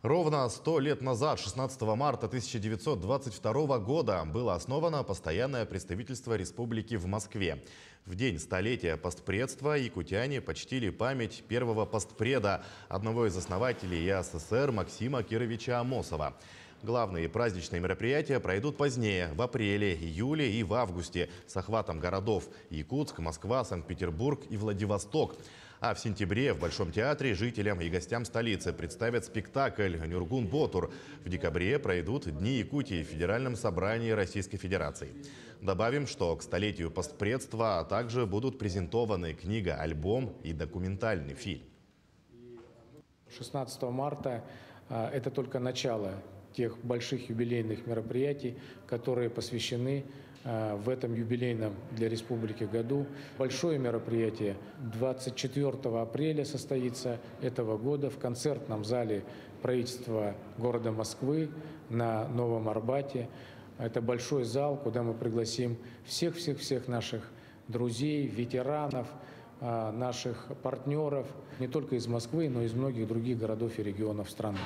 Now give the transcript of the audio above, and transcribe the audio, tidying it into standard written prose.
Ровно 100 лет назад, 16 марта 1922 года, было основано постоянное представительство республики в Москве. В день столетия постпредства якутяне почтили память первого постпреда, одного из основателей СССР Максима Кировича Амосова. Главные праздничные мероприятия пройдут позднее, в апреле, июле и в августе, с охватом городов Якутск, Москва, Санкт-Петербург и Владивосток. А в сентябре в Большом театре жителям и гостям столицы представят спектакль «Нюргун-Ботур». В декабре пройдут Дни Якутии в Федеральном собрании Российской Федерации. Добавим, что к столетию постпредства также будут презентованы книга, альбом и документальный фильм. 16 марта – это только начало тех больших юбилейных мероприятий, которые посвящены в этом юбилейном для республики году. Большое мероприятие 24 апреля состоится этого года в концертном зале правительства города Москвы на Новом Арбате. Это большой зал, куда мы пригласим всех наших друзей, ветеранов, наших партнеров не только из Москвы, но и из многих других городов и регионов страны.